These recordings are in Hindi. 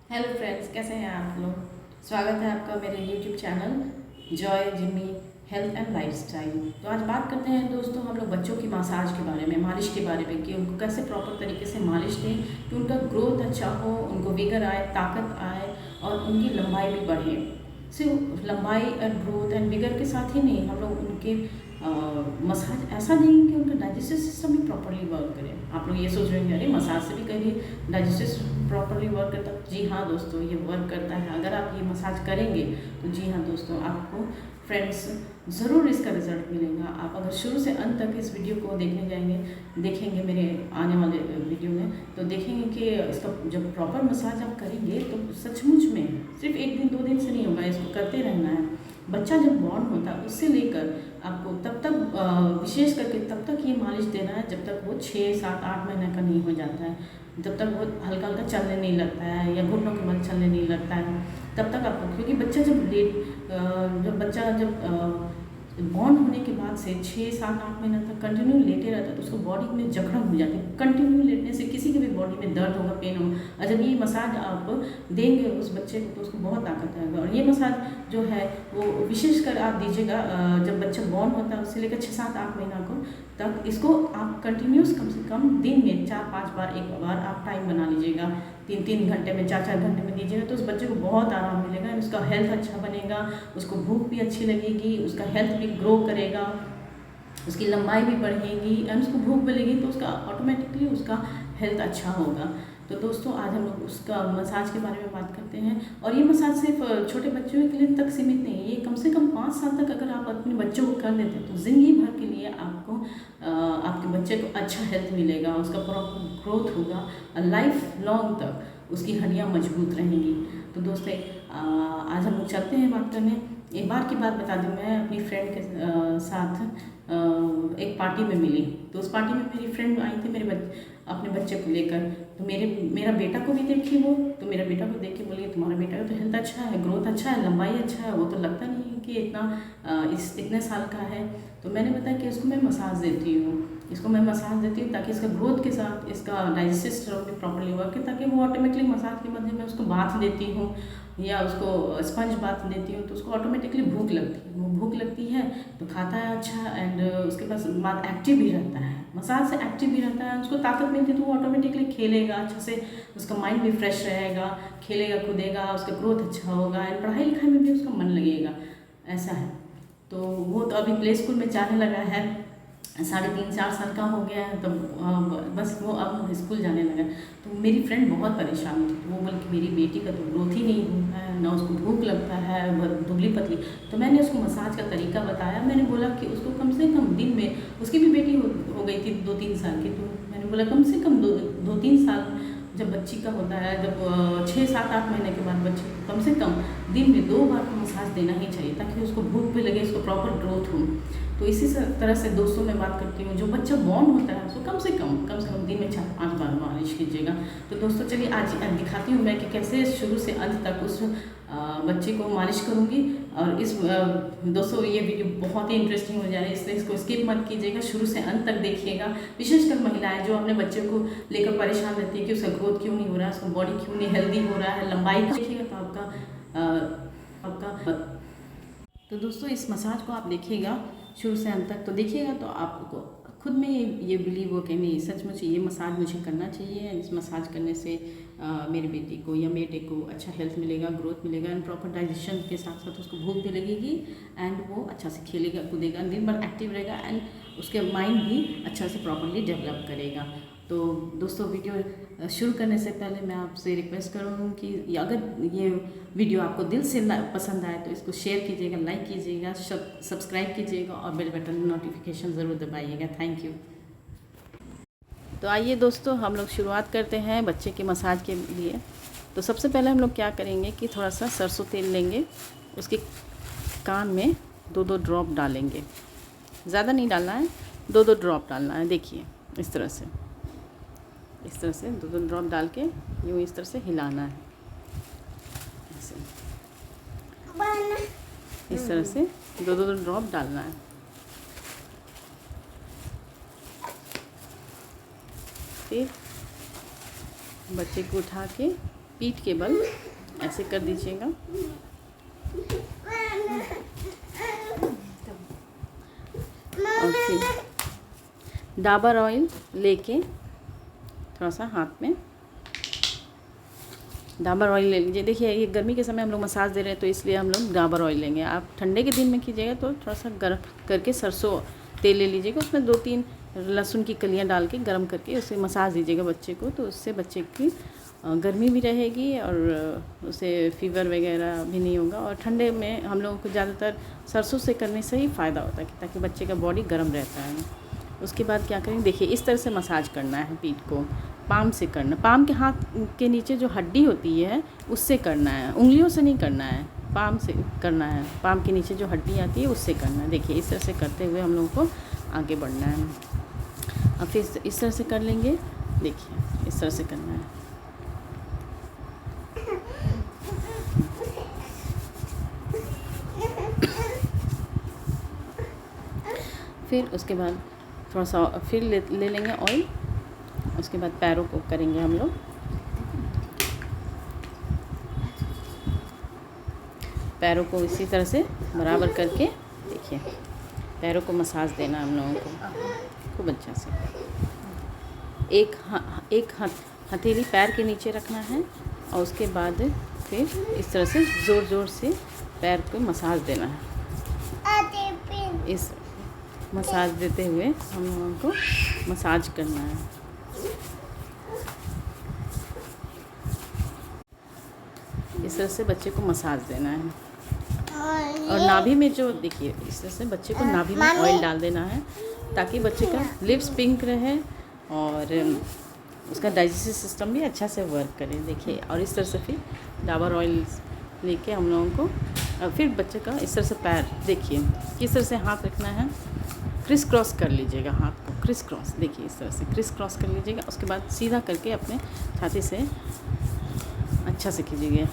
हेलो फ्रेंड्स, कैसे हैं आप लोग। स्वागत है आपका मेरे YouTube channel Joy Jimmy health and lifestyle. तो आज बात करते हैं दोस्तों हम लोग बच्चों की मसाज के बारे में, मालिश के बारे में, कि उनको कैसे प्रॉपर तरीके से मालिश दें कि उनका ग्रोथ अच्छा हो, उनको विगर आए, ताकत आए और उनकी लंबाई भी बढ़े। सिर्फ लंबाई और ग्रोथ एंड विगर के साथ ही नहीं, हम लोग उनके मसाज ऐसा देंगे कि उनका डाइजेस्टिव सिस्टम भी प्रॉपरली वर्क करे। आप लोग ये सोच रहे हैं अरे मसाज से भी करिए डाइजेस्टिव प्रॉपरली वर्क करता है। जी हाँ दोस्तों, ये वर्क करता है। अगर आप ये मसाज करेंगे तो जी हाँ दोस्तों, आपको फ्रेंड्स ज़रूर इसका रिजल्ट मिलेगा। आप अगर शुरू से अंत तक इस वीडियो को देखने जाएंगे, देखेंगे मेरे आने वाले वीडियो में, तो देखेंगे कि इसका जब प्रॉपर मसाज आप करेंगे तो सचमुच में सिर्फ एक दिन 2 दिन से नहीं होगा, इसको करते रहना है। बच्चा जब बॉर्न होता है उससे लेकर आपको तब तक विशेष करके तब तक ये मालिश देना है जब तक वो 6, 7, 8 महीने का नहीं हो जाता है। जब तक वो हल्का हल्का चलने नहीं लगता है या घुटनों के बल चलने नहीं लगता है तब तक आपको, क्योंकि बच्चा जब बच्चा बॉर्न होने के बाद से 6, 7, 8 महीने तक कंटिन्यू लेटे रहता है तो उसको बॉडी में जकड़न हो जाती है। कंटिन्यू लेटने से किसी की भी बॉडी में दर्द होगा, पेन होगा, और जब ये मसाज आप देंगे उस बच्चे को तो उसको बहुत ताकत आएगा। और ये मसाज जो है वो विशेषकर आप दीजिएगा जब बच्चा बॉर्न होता है उससे लेकर 6, 7, 8 महीना को तक। इसको आप कंटिन्यूस कम से कम दिन में 4, 5 बार, एक बार आप टाइम बना लीजिएगा। 3 घंटे में, 4 घंटे में दीजिएगा तो उस बच्चे को बहुत आराम मिलेगा, उसका हेल्थ अच्छा बनेगा, उसको भूख भी अच्छी लगेगी, उसका हेल्थ भी ग्रो करेगा, उसकी लंबाई भी बढ़ेगी एंड उसको भूख मिलेगी तो उसका ऑटोमेटिकली उसका हेल्थ अच्छा होगा। तो दोस्तों आज हम लोग उसका मसाज के बारे में बात करते हैं। और ये मसाज सिर्फ छोटे बच्चों के लिए तक सीमित नहीं है, ये कम से कम 5 साल तक अगर आप अपने बच्चों को कर लेते हैं तो ज़िंदगी भर के लिए आपको आपके बच्चे को अच्छा हेल्थ मिलेगा, उसका प्रॉपर ग्रोथ होगा, लाइफ लॉन्ग तक उसकी हड्डियाँ मजबूत रहेंगी। तो दोस्तों आज हम लोग चलते हैं बात करने। एक बार की बात बता दूं, मैं अपनी फ्रेंड के साथ एक पार्टी में मिली। तो उस पार्टी में मेरी फ्रेंड आई थी अपने बच्चे को लेकर। तो मेरा बेटा को भी देखी वो, तो मेरा बेटा को देख के बोली तुम्हारा बेटा का तो हेल्थ अच्छा है, ग्रोथ अच्छा है, लंबाई अच्छा है, वो तो लगता नहीं है कि इतने साल का है। तो मैंने बताया कि इसको मैं मसाज देती हूँ, इसको मैं मसाज देती हूँ ताकि इसका ग्रोथ के साथ इसका डाइजेस्टिव सिस्टम भी प्रॉपर्ली वर्क करे, ताकि वो ऑटोमेटिकली मसाज के मध्य में उसको बाथ देती हूँ या उसको स्पंज बाथ देती हूँ तो उसको ऑटोमेटिकली भूख लगती है। वो भूख लगती है तो खाता है अच्छा, एंड उसके पास बाद एक्टिव भी रहता है, मसाज से एक्टिव भी रहता है, उसको ताकत मिलती है तो वो ऑटोमेटिकली खेलेगा अच्छा से, उसका माइंड भी फ्रेश रहेगा, खेलेगा कूदेगा, उसका ग्रोथ अच्छा होगा एंड पढ़ाई लिखाई में भी उसका मन लगेगा। ऐसा है। तो वो तो अभी प्ले स्कूल में जाने लगा है, 3.5-4 साल का हो गया है, तो बस वो अब स्कूल जाने लगा। तो मेरी फ्रेंड बहुत परेशान थी, तो वो बोली कि मेरी बेटी का तो ग्रोथ ही नहीं हुआ है, ना उसको भूख लगता है, वह दुबली पतली। तो मैंने उसको मसाज का तरीका बताया। मैंने बोला कि उसको कम से कम दिन में, उसकी भी बेटी हो गई थी 2-3 साल की, तो मैंने बोला कम से कम 2-3 साल जब बच्ची का होता है, जब 6, 7, 8 महीने के बाद बच्चे को कम से कम दिन में 2 बार को मसाज देना ही चाहिए ताकि उसको भूख भी लगे, उसको प्रॉपर ग्रोथ हो। तो इसी तरह से दोस्तों मैं बात करती हूँ, जो बच्चा बॉर्न होता है उसको कम से कम दिन में 4-5 बार मालिश कीजिएगा। तो दोस्तों चलिए आज दिखाती हूँ मैं कि कैसे शुरू से अंत तक उस बच्चे को मालिश करूँगी। और दोस्तों ये वीडियो बहुत ही इंटरेस्टिंग हो जा रही है, इसलिए इसको स्किप मत कीजिएगा, शुरू से अंत तक देखिएगा। विशेषकर महिलाएं जो अपने बच्चे को लेकर परेशान रहती है कि उसका ग्रोथ क्यों नहीं हो रहा है, उसका बॉडी क्यों नहीं हेल्दी हो रहा है, लंबाई देखिएगा तो आपका तो दोस्तों इस मसाज को आप देखिएगा शुरू से अंत तक, तो देखिएगा तो आपको खुद में ये बिलीव हो कि नहीं सचमुच ये मसाज मुझे करना चाहिए। इस मसाज करने से मेरी बेटी को या बेटे को अच्छा हेल्थ मिलेगा, ग्रोथ मिलेगा एंड प्रॉपर डाइजेशन के साथ साथ उसको भूख भी लगेगी एंड वो अच्छा से खेलेगा कूदेगा, दिन भर एक्टिव रहेगा एंड उसके माइंड भी अच्छा से प्रॉपरली डेवलप करेगा। तो दोस्तों वीडियो शुरू करने से पहले मैं आपसे रिक्वेस्ट करूँ कि अगर ये वीडियो आपको दिल से पसंद आए तो इसको शेयर कीजिएगा, लाइक कीजिएगा, सब्सक्राइब कीजिएगा और बेल बटन नोटिफिकेशन ज़रूर दबाइएगा। Thank you. तो आइए दोस्तों हम लोग शुरुआत करते हैं बच्चे के मसाज के लिए। तो सबसे पहले हम लोग क्या करेंगे कि थोड़ा सा सरसों तेल लेंगे, उसके कान में 2-2 ड्रॉप डालेंगे, ज़्यादा नहीं डालना है, 2-2 ड्रॉप डालना है। देखिए इस तरह से 2-2 ड्रॉप डाल के यूँ इस तरह से हिलाना है, ऐसे इस तरह से 2-2 ड्रॉप डालना है। फिर बच्चे को उठा के पीठ के बल ऐसे कर दीजिएगा। और फिर डाबर ऑयल लेके थोड़ा सा हाथ में डाबर ऑयल ले लीजिए। देखिए ये गर्मी के समय हम लोग मसाज दे रहे हैं तो इसलिए हम लोग डाबर ऑयल लेंगे। आप ठंडे के दिन में कीजिएगा तो थोड़ा सा गर्म करके सरसों तेल ले लीजिएगा, उसमें 2-3 लहसुन की कलियां डाल के गर्म करके उसे मसाज दीजिएगा बच्चे को। तो उससे बच्चे की गर्मी भी रहेगी और उसे फीवर वगैरह भी नहीं होगा। और ठंडे में हम लोगों को ज़्यादातर सरसों से करने से ही फ़ायदा होता है ताकि बच्चे का बॉडी गर्म रहता है। उसके बाद क्या करेंगे, देखिए इस तरह से मसाज करना है पीठ को, पाम से करना। पाम के हाथ के नीचे जो हड्डी होती है उससे करना है, उंगलियों से नहीं करना है, पाम से करना है। पाम के नीचे जो हड्डी आती है उससे करना है। देखिए इस तरह से करते हुए हम लोगों को आगे बढ़ना है। अब फिर इस तरह से कर लेंगे। देखिए इस तरह से करना है। फिर उसके बाद थोड़ा सा फिर ले लेंगे ऑयल। उसके बाद पैरों को करेंगे हम लोग। पैरों को इसी तरह से बराबर करके देखिए पैरों को मसाज देना हम लोगों को खूब अच्छा से। एक हथेली पैर के नीचे रखना है और उसके बाद फिर इस तरह से ज़ोर ज़ोर से पैर को मसाज देना है। इस मसाज देते हुए हम लोगों को मसाज करना है। इस तरह से बच्चे को मसाज देना है। और नाभि में जो देखिए इस तरह से बच्चे को नाभि में ऑयल डाल देना है ताकि बच्चे का लिप्स पिंक रहे और उसका डाइजेस्टिव सिस्टम भी अच्छा से वर्क करे। देखिए और इस तरह से फिर डाबर ऑयल लेके हम लोगों को फिर बच्चे का इस तरह से पैर देखिए किस तरह से हाथ रखना है। क्रिस क्रॉस कर लीजिएगा हाथ को, क्रिस क्रॉस। देखिए इस तरह से क्रिस क्रॉस कर लीजिएगा। उसके बाद सीधा करके अपने छाती से अच्छा से कीजिएगा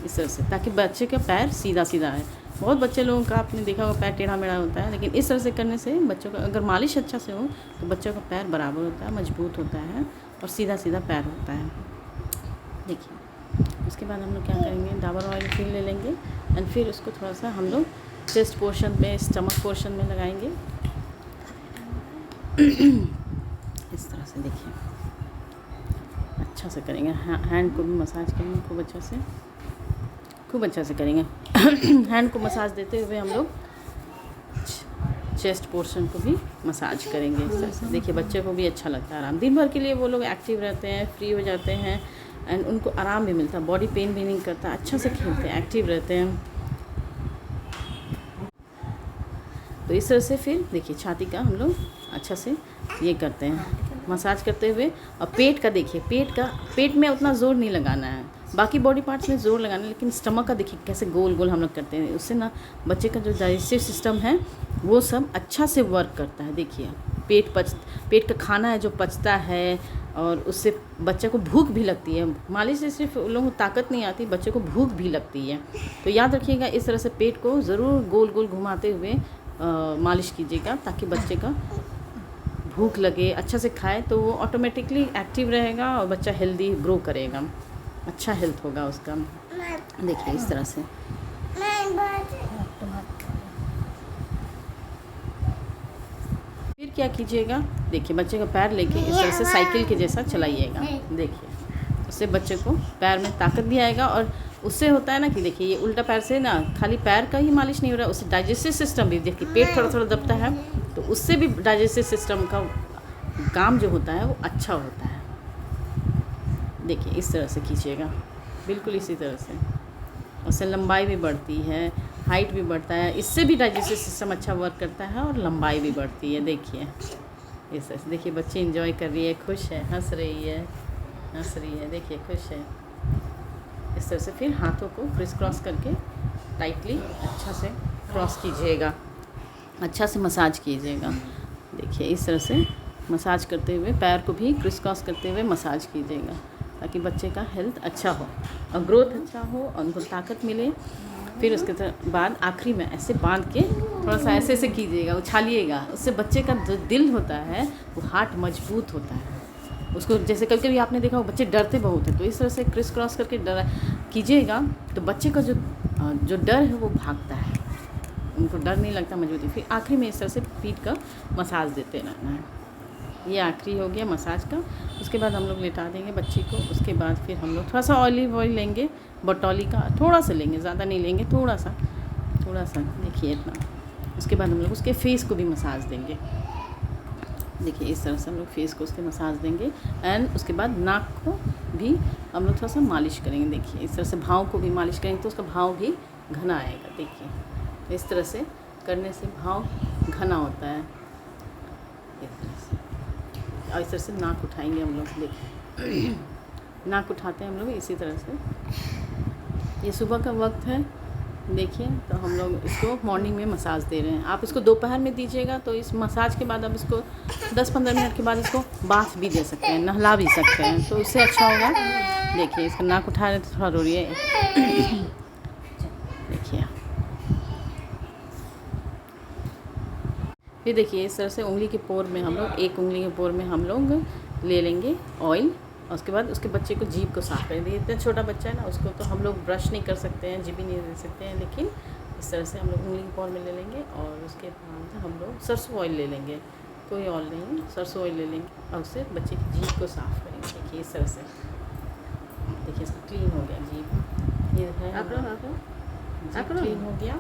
इस तरह से ताकि बच्चे का पैर सीधा सीधा है। बहुत बच्चे लोगों का आपने देखा होगा पैर टेढ़ा मेढ़ा होता है, लेकिन इस तरह से करने से बच्चों का अगर मालिश अच्छा से हो तो बच्चों का पैर बराबर होता है, मजबूत होता है और सीधा सीधा पैर होता है। देखिए उसके बाद हम लोग क्या करेंगे, डाबर ऑयल फिर ले लेंगे एंड फिर उसको थोड़ा सा हम लोग चेस्ट पोर्शन में, स्टमक पोर्शन में लगाएंगे इस तरह से। देखिए अच्छा से करेंगे। हैंड को भी मसाज करेंगे खूब अच्छा से करेंगे। हैंड को मसाज देते हुए हम लोग चेस्ट पोर्शन को भी मसाज करेंगे इस तरह से। देखिए बच्चे को भी अच्छा लगता है आराम। दिन भर के लिए वो लोग एक्टिव रहते हैं, फ्री हो जाते हैं एंड उनको आराम भी मिलता है, बॉडी पेन भी नहीं करता, अच्छा से खेलते हैं, एक्टिव रहते हैं। तो इस तरह से फिर देखिए छाती का हम लोग अच्छा से ये करते हैं मसाज करते हुए। और पेट का देखिए, पेट में उतना ज़ोर नहीं लगाना है, बाकी बॉडी पार्ट्स में ज़ोर लगाना है, लेकिन स्टमक का देखिए कैसे गोल गोल हम लोग करते हैं। उससे ना बच्चे का जो डाइजेस्टिव सिस्टम है वो सब अच्छा से वर्क करता है। देखिए पेट का खाना है जो पचता है और उससे बच्चे को भूख भी लगती है। मालिश से सिर्फ उन लोगों को ताकत नहीं आती, बच्चे को भूख भी लगती है। तो याद रखिएगा इस तरह से पेट को ज़रूर गोल गोल घुमाते हुए मालिश कीजिएगा ताकि बच्चे का भूख लगे, अच्छा से खाए तो वो ऑटोमेटिकली एक्टिव रहेगा और बच्चा हेल्दी ग्रो करेगा, अच्छा हेल्थ होगा उसका। देखिए इस तरह से। फिर क्या कीजिएगा, देखिए बच्चे का पैर लेके इस तरह से साइकिल के जैसा चलाइएगा। देखिए उससे बच्चे को पैर में ताकत भी आएगा और उससे होता है ना कि देखिए ये उल्टा पैर से ना खाली पैर का ही मालिश नहीं हो रहा है, उससे डाइजेस्टिव सिस्टम भी, देखिए पेट थोड़ा थोड़ा दबता है तो उससे भी डाइजेस्टिव सिस्टम का काम जो होता है वो अच्छा होता है। देखिए इस तरह से कीजिएगा, बिल्कुल इसी तरह से। उससे लंबाई भी बढ़ती है, हाइट भी बढ़ता है, इससे भी डाइजेस्टिव सिस्टम अच्छा वर्क करता है और लंबाई भी बढ़ती है। देखिए इस तरह से। देखिए बच्ची एंजॉय कर रही है, खुश है, हंस रही है, देखिए खुश है। इस तरह से फिर हाथों को क्रिस क्रॉस करके टाइटली अच्छा से क्रॉस कीजिएगा, अच्छा से मसाज कीजिएगा। देखिए इस तरह से मसाज करते हुए पैर को भी क्रिस क्रॉस करते हुए मसाज कीजिएगा ताकि बच्चे का हेल्थ अच्छा हो और ग्रोथ अच्छा हो और उनको ताकत मिले। फिर उसके बाद आखिरी में ऐसे बांध के थोड़ा सा ऐसे कीजिएगा, उछालिएगा। उससे बच्चे का जो दिल होता है वो हार्ट मजबूत होता है। उसको जैसे कभी कभी आपने देखा हो बच्चे डरते बहुत हैं, तो इस तरह से क्रिस क्रॉस करके डर कीजिएगा तो बच्चे का जो डर है वो भागता है, उनको डर नहीं लगता मजबूती। फिर आखिरी में इस तरह से पीठ का मसाज देते रहना है। ये आखिरी हो गया मसाज का। उसके बाद हम लोग लेटा देंगे बच्ची को। उसके बाद फिर हम लोग थोड़ा सा ऑलिव ऑयल लेंगे, बटौली का थोड़ा सा लेंगे, ज़्यादा नहीं लेंगे, थोड़ा सा देखिए इतना। उसके बाद हम लोग उसके फेस को भी मसाज देंगे। देखिए इस तरह से हम लोग फेस को उसके मसाज देंगे। एंड उसके बाद नाक को भी हम लोग थोड़ा सा मालिश करेंगे। देखिए इस तरह से भाव को भी मालिश करेंगे तो उसका भाव भी घना आएगा। देखिए इस तरह से करने से भाव घना होता है। इस तरह से और इस तरह से नाक उठाएंगे हम लोग। देखिए नाक उठाते हैं हम लोग इसी तरह से। ये सुबह का वक्त है, देखिए, तो हम लोग इसको मॉर्निंग में मसाज दे रहे हैं। आप इसको दोपहर में दीजिएगा तो इस मसाज के बाद आप इसको 10-15 मिनट के बाद इसको बाथ भी दे सकते हैं, नहला भी सकते हैं, तो उससे अच्छा होगा। देखिए इसका नाक उठा रहे तो थोड़ा रो रही है। देखिए फिर देखिए इस तरह से उंगली के पोर में हम लोग, एक उंगली के पोर में हम लोग ले लेंगे ऑयल। और उसके बाद उसके बच्चे को जीभ को साफ़ करेंगे। इतना छोटा बच्चा है ना, उसको तो हम लोग ब्रश नहीं कर सकते हैं, जीभ ही नहीं दे सकते हैं, लेकिन इस तरह से हम लोग उंगली के पोर में ले लेंगे। और उसके बाद हम लोग सरसों ऑयल ले लेंगे, कोई ऑयल नहीं, सरसों ऑयल ले लेंगे और उससे बच्चे की जीभ को साफ़ करेंगे। देखिए इस तरह से, देखिए इसका क्लीन हो गया जीभ, ये है क्लीन हो गया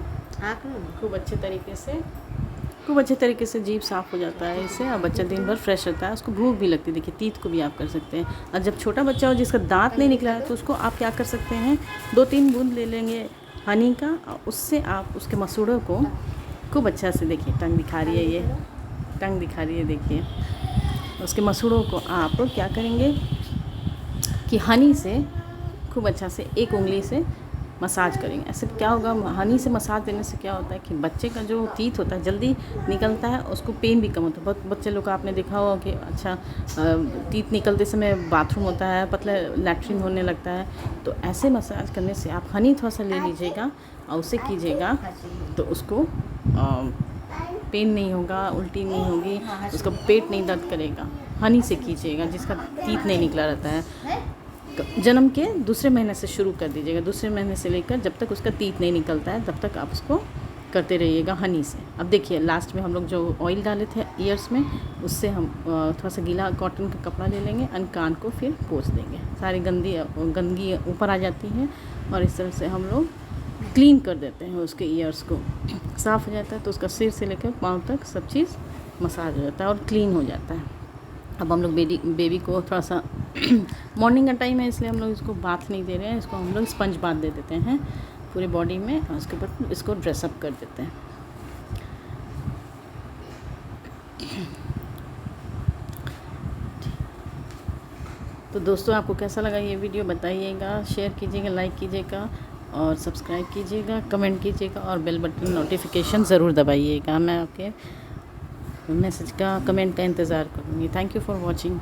खूब अच्छे तरीके से जीभ साफ़ हो जाता है इससे। और बच्चा दिन भर फ्रेश रहता है, उसको भूख भी लगती है। देखिए तीत को भी आप कर सकते हैं। और जब छोटा बच्चा हो जिसका दांत नहीं निकला है तो उसको आप क्या कर सकते हैं, 2-3 बूंद ले लेंगे हनी का और उससे आप उसके मसूड़ों को खूब अच्छा से, देखिए टंग दिखा रही है, ये टंग दिखा रही है, देखिए उसके मसूड़ों को आप क्या करेंगे कि हनी से खूब अच्छा से एक उंगली से मसाज करेंगे। ऐसे क्या होगा, हनी से मसाज देने से क्या होता है कि बच्चे का जो टीथ होता है जल्दी निकलता है, उसको पेन भी कम होता है। बहुत बच्चे लोग का आपने देखा होगा कि अच्छा टीथ निकलते समय बाथरूम होता है, पतला लैट्रिन होने लगता है, तो ऐसे मसाज करने से आप हनी थोड़ा सा ले लीजिएगा और उसे कीजिएगा तो उसको पेन नहीं होगा, उल्टी नहीं होगी, उसका पेट नहीं दर्द करेगा। हनी से कीजिएगा जिसका टीथ नहीं निकला रहता है। जन्म के दूसरे महीने से शुरू कर दीजिएगा, दूसरे महीने से लेकर जब तक उसका टीथ नहीं निकलता है तब तक आप उसको करते रहिएगा हनी से। अब देखिए लास्ट में हम लोग जो ऑयल डाले थे ईयर्स में, उससे हम थोड़ा सा गीला कॉटन का कपड़ा ले लेंगे और कान को फिर पोंछ देंगे। सारी गंदगी ऊपर आ जाती है और इस तरह से हम लोग क्लीन कर देते हैं उसके ईयर्स को, साफ़ हो जाता है। तो उसका सिर से लेकर पाँव तक सब चीज़ मसाज हो जाता है और क्लीन हो जाता है। अब हम लोग बेबी को थोड़ा सा मॉर्निंग का टाइम है इसलिए हम लोग इसको बाथ नहीं दे रहे हैं, इसको हम लोग स्पंज बाथ दे देते हैं पूरे बॉडी में और उसके बाद इसको ड्रेसअप कर देते हैं। तो दोस्तों आपको कैसा लगा ये वीडियो बताइएगा, शेयर कीजिएगा, लाइक कीजिएगा और सब्सक्राइब कीजिएगा, कमेंट कीजिएगा और बेल बटन नोटिफिकेशन ज़रूर दबाइएगा। मैं आपके मैसेज का, कमेंट का इंतज़ार करूँगी। Thank you for watching.